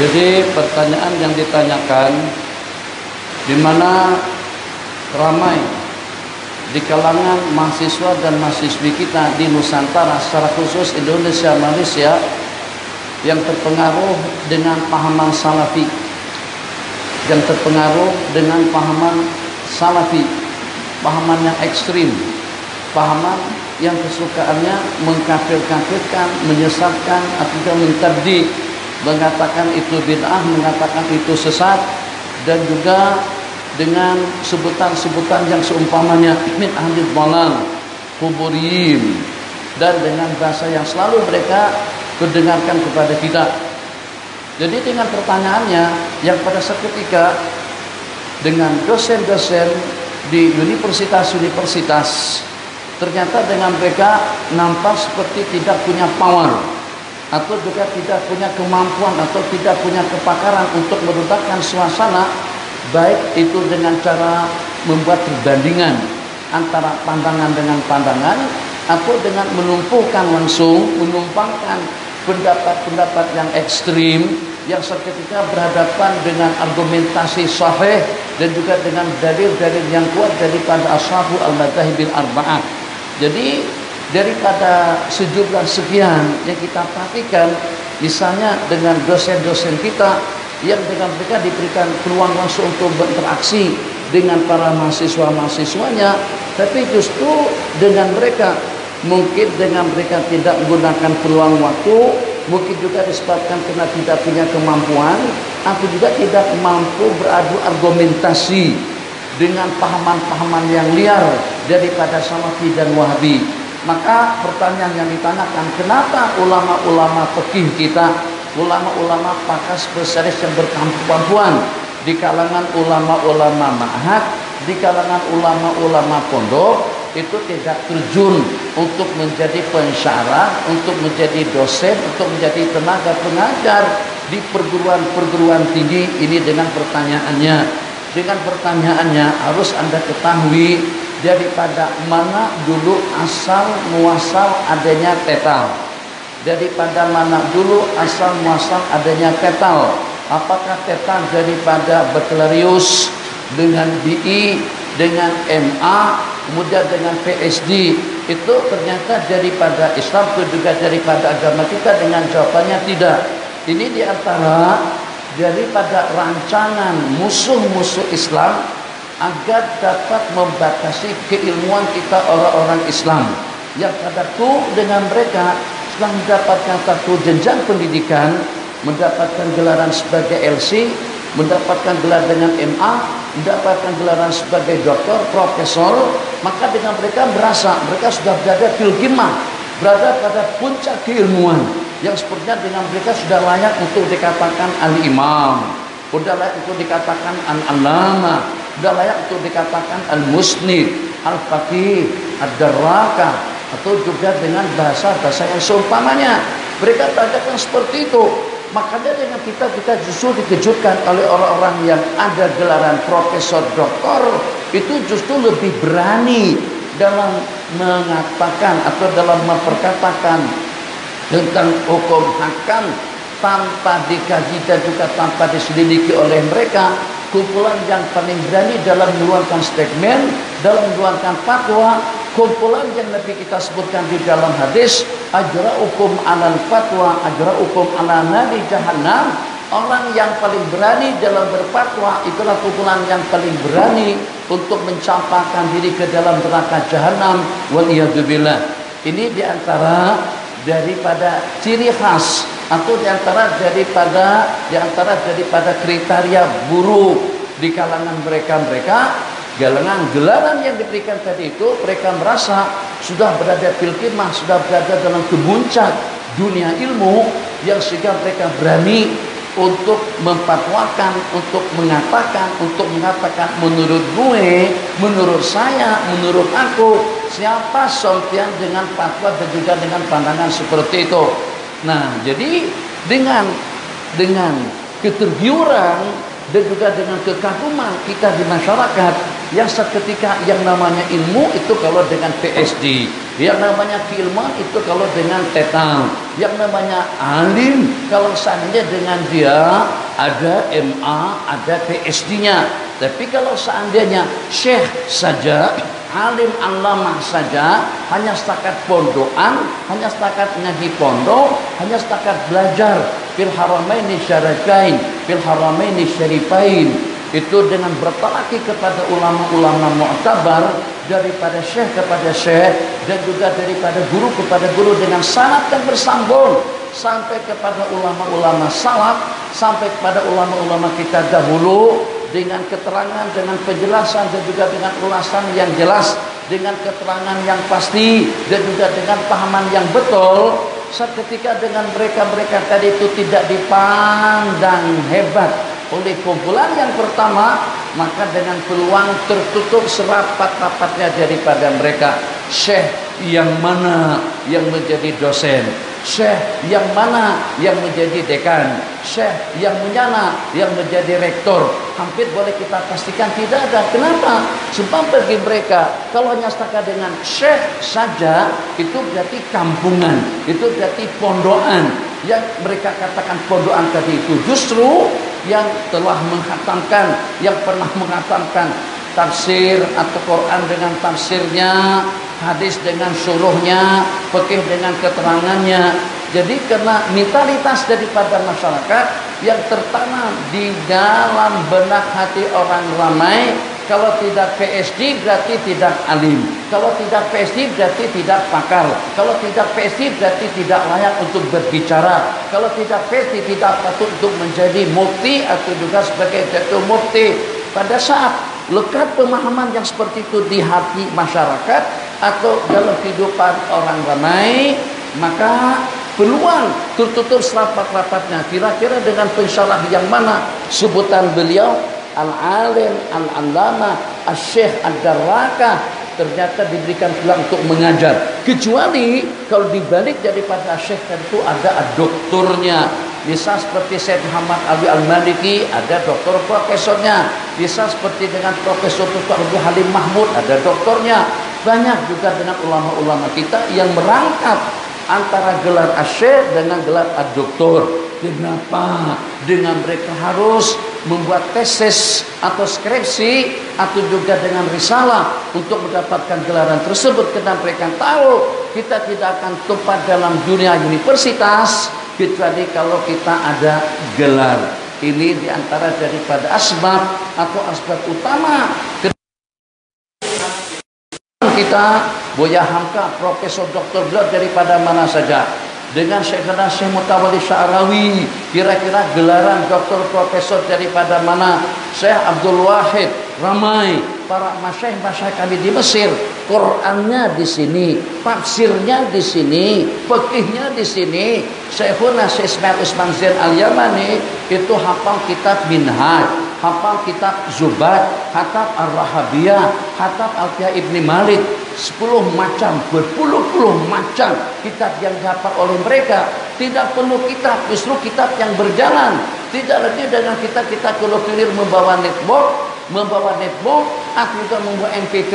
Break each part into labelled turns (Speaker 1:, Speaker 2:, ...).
Speaker 1: Jadi pertanyaan yang ditanyakan, di mana ramai di kalangan mahasiswa dan mahasiswi kita di Nusantara, secara khusus Indonesia, Malaysia, yang terpengaruh dengan pahaman salafi, yang terpengaruh dengan pahaman salafi, pahaman yang ekstrim, pahaman yang kesukaannya mengkafir-kafirkan, menyesatkan, atau mentabdi, mengatakan itu bid'ah, mengatakan itu sesat, dan juga dengan sebutan-sebutan yang seumpamanya min ahli dhalal, kuburiyim, dan dengan bahasa yang selalu mereka mendengarkan kepada kita. Jadi dengan pertanyaannya yang pada seketika dengan dosen-dosen di universitas-universitas, ternyata dengan mereka nampak seperti tidak punya power, atau juga tidak punya kemampuan, atau tidak punya kepakaran untuk meredakan suasana, baik itu dengan cara membuat perbandingan antara pandangan dengan pandangan, atau dengan menumpukan langsung, menumpangkan pendapat-pendapat yang ekstrim yang seketika berhadapan dengan argumentasi sahih dan juga dengan dalil-dalil yang kuat daripada ashabu al-madhahibil arba'ah. Jadi daripada sejumlah sekian yang kita perhatikan, misalnya dengan dosen-dosen kita yang dengan mereka diberikan peluang langsung untuk berinteraksi dengan para mahasiswa-mahasiswanya, tapi justru dengan mereka mungkin dengan mereka tidak menggunakan peluang waktu, mungkin juga disebabkan karena tidak punya kemampuan, atau juga tidak mampu beradu argumentasi dengan pahaman-pahaman yang liar daripada Salafi dan Wahabi. Maka pertanyaan yang ditanyakan, kenapa ulama-ulama fikih kita, ulama-ulama pakar spesialis yang berkemampuan di kalangan ulama-ulama ma'had, di kalangan ulama-ulama pondok, itu tidak terjun untuk menjadi pensyarah, untuk menjadi dosen, untuk menjadi tenaga pengajar di perguruan-perguruan tinggi ini? Dengan pertanyaannya, harus Anda ketahui daripada mana dulu asal muasal adanya tetal, daripada mana dulu asal muasal adanya tetal. Apakah tetal daripada bakalarius dengan BI dengan MA kemudian dengan PSD, itu ternyata daripada Islam atau juga daripada agama kita? Dengan jawabannya tidak. Ini diantara daripada rancangan musuh-musuh Islam agar dapat membatasi keilmuan kita orang-orang Islam, yang pada itu dengan mereka setelah mendapatkan satu jenjang pendidikan, mendapatkan gelaran sebagai LC, mendapatkan gelar dengan MA, mendapatkan gelaran sebagai doktor, profesor, maka dengan mereka merasa mereka sudah berada fil qimmah, berada pada puncak keilmuan, yang sepertinya dengan mereka sudah layak untuk dikatakan al-imam, sudah layak untuk dikatakan al-alama, sudah layak untuk dikatakan al-musnid, al-faqih, ad-darraka, atau juga dengan bahasa-bahasa yang seumpamanya. Mereka katakan seperti itu. Makanya dengan kita justru dikejutkan oleh orang-orang yang ada gelaran profesor, doktor, itu justru lebih berani dalam mengatakan atau dalam memperkatakan tentang hukum hakam tanpa dikaji dan juga tanpa diselidiki oleh mereka. Kumpulan yang paling berani dalam mengeluarkan statement, dalam mengeluarkan fatwa, kumpulan yang Nabi kita sebutkan di dalam hadis, ajra'ukum 'alal fatwa ajra'ukum 'ala nari jahannam. Orang yang paling berani dalam berfatwa itulah kumpulan yang paling berani untuk mencampakkan diri ke dalam neraka jahanam, waliyadzubillah. Ini diantara daripada ciri khas atau diantara daripada kriteria buruk di kalangan mereka gelaran yang diberikan tadi itu. Mereka merasa sudah berada fil qimmah, sudah berada dalam kemuncak dunia ilmu, yang sehingga mereka berani untuk memfatwakan, untuk mengatakan menurut gue, menurut saya, menurut aku, siapa sompian dengan fatwa dan juga dengan pandangan seperti itu. Nah, jadi dengan ketergiuran dan juga dengan kekaguman kita di masyarakat, yang seketika yang namanya ilmu itu kalau dengan PSD, Yang namanya keilmuan itu kalau dengan tetang. Yang namanya alim kalau seandainya dengan dia ada MA, ada PhD-nya. Tapi kalau seandainya syekh saja, alim allamah saja, hanya setakat pondokan, hanya setakat ngaji pondok, hanya setakat belajar fil haramaini syarifain, fil haramaini syarifain, itu dengan bertalaki kepada ulama-ulama mu'tabar, daripada syekh kepada syekh, dan juga daripada guru kepada guru dengan sanad yang bersambung sampai kepada ulama-ulama salaf, sampai kepada ulama-ulama kita dahulu, dengan keterangan, dengan penjelasan, dan juga dengan ulasan yang jelas, dengan keterangan yang pasti, dan juga dengan pahaman yang betul. Seketika dengan mereka tadi itu tidak dipandang hebat oleh kumpulan yang pertama, maka dengan peluang tertutup serapat-rapatnya daripada mereka. Syekh yang mana yang menjadi dosen, syekh yang mana yang menjadi dekan, syekh yang mana yang menjadi rektor, hampir boleh kita pastikan tidak ada. Kenapa? Sebab bagi mereka kalau hanya setakat dengan syekh saja, itu berarti kampungan, itu berarti pondokan. Yang mereka katakan pondokan tadi itu justru yang telah menghatamkan, yang pernah menghatamkan tafsir atau Quran dengan tafsirnya, hadis dengan suruhnya, fikih dengan keterangannya. Jadi karena mentalitas daripada masyarakat yang tertanam di dalam benak hati orang ramai, kalau tidak PhD berarti tidak alim, kalau tidak PhD berarti tidak pakar, kalau tidak PhD berarti tidak layak untuk berbicara, kalau tidak PhD tidak patut untuk menjadi mufti atau juga sebagai ketua mufti. Pada saat lekat pemahaman yang seperti itu di hati masyarakat atau dalam kehidupan orang ramai, maka peluang tertutup serapat-rapatnya. Kira-kira dengan pensyarah yang mana sebutan beliau? Al-alim, al-allama, al-syekh, ad-darraka, ternyata diberikan peluang untuk mengajar. Kecuali kalau dibalik daripada syekh tentu ada doktornya. Bisa seperti Syekh Muhammad Ali Al-Maliki, ada doktor profesornya. Bisa seperti dengan Profesor Dr. Abdul Halim Mahmud, ada doktornya. Banyak juga dengan ulama-ulama kita yang merangkap antara gelar asyik dengan gelar ad-doktor. Kenapa? Dengan mereka harus membuat tesis atau skripsi atau juga dengan risalah untuk mendapatkan gelaran tersebut. Karena mereka tahu kita tidak akan tepat dalam dunia universitas kecuali kalau kita ada gelar. Ini diantara daripada asbab atau asbab utama kita. Buya Hamka, Profesor Dr. beliau daripada mana saja. Dengan Syekhana Syekh Mutawalli Sya'rawi, kira-kira gelaran doktor profesor daripada mana? Syekh Abdul Wahid, ramai para masyayikh kami di Mesir. Qurannya di sini, tafsirnya di sini, fikihnya di sini. Syekhuna Syekh Ismail Usman Zain Al-Yamani itu hafal kitab Minhaj, hafal kitab Zubat, hafal Ar-Rahabiyah, hafal Al-Fiya Ibni Malik. 10 macam, berpuluh-puluh macam kitab yang dihafal oleh mereka. Tidak perlu kitab, justru kitab yang berjalan. Tidak lebih dengan kita kalau clear membawa netbook, atau juga membawa MP3,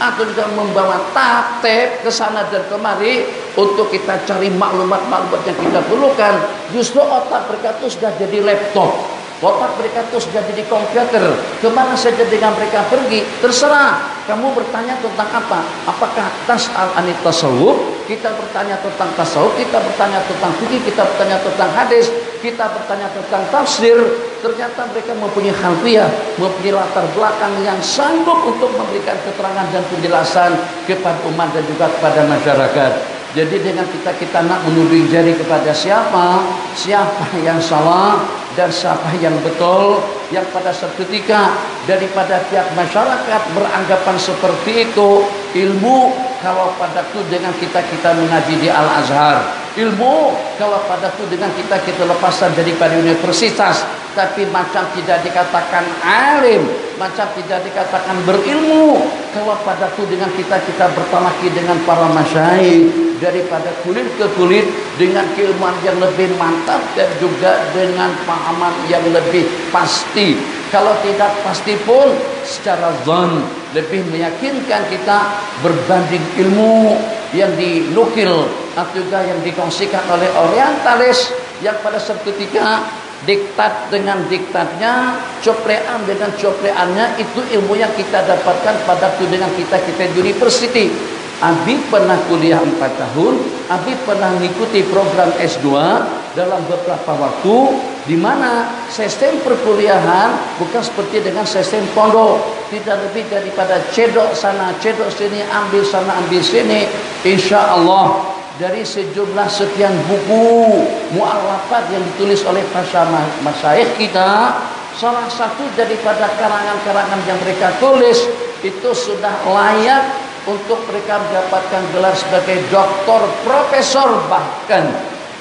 Speaker 1: atau juga membawa tape ke sana dan kemari untuk kita cari maklumat-maklumat yang kita perlukan. Justru otak mereka itu sudah jadi laptop. Otak mereka itu sudah jadi komputer. Kemana saja dengan mereka pergi, terserah. Kamu bertanya tentang apa? Apakah tas'al anit tasawuf? Kita bertanya tentang tasawuf, kita bertanya tentang fikih, kita bertanya tentang hadis, kita bertanya tentang tafsir. Ternyata mereka mempunyai khalfiyah, mempunyai latar belakang yang sanggup untuk memberikan keterangan dan penjelasan kepada umat dan juga kepada masyarakat. Jadi dengan kita nak menuding jari kepada siapa yang salah dan siapa yang betul, yang pada suatu ketika daripada pihak masyarakat beranggapan seperti itu, ilmu kalau padaku dengan kita mengaji di Al-Azhar, ilmu kalau padaku dengan kita lepasan daripada universitas, tapi macam tidak dikatakan alim, macam tidak dikatakan berilmu. Kalau padaku dengan kita bertalaki dengan para masyayikh, daripada kulit ke kulit dengan keilmuan yang lebih mantap dan juga dengan pahaman yang lebih pasti. Kalau tidak pasti pun secara zon lebih meyakinkan kita berbanding ilmu yang dinukil atau juga yang dikongsikan oleh orientalis yang pada suatu ketika diktat dengan diktatnya, coplean dengan copleannya, itu ilmu yang kita dapatkan pada dengan kita di university. Abi pernah kuliah 4 tahun, Abi pernah mengikuti program S2 dalam beberapa waktu, di mana sistem perkuliahan bukan seperti dengan sistem pondok, tidak lebih daripada cedok sana, cedok sini, ambil sana, ambil sini. Insya Allah dari sejumlah sekian buku mu'allafat yang ditulis oleh para masyayikh kita, salah satu daripada karangan-karangan yang mereka tulis itu sudah layak untuk mereka mendapatkan gelar sebagai doktor, profesor bahkan.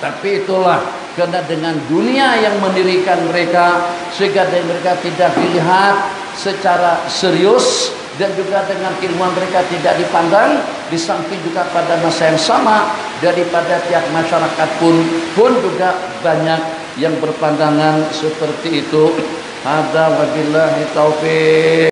Speaker 1: Tapi itulah karena dengan dunia yang mendirikan mereka, sehingga mereka tidak dilihat secara serius, dan juga dengan keilmuan mereka tidak dipandang. Di samping juga pada masa yang sama daripada pihak masyarakat pun juga banyak yang berpandangan seperti itu. Hadza wabillahi taufiq.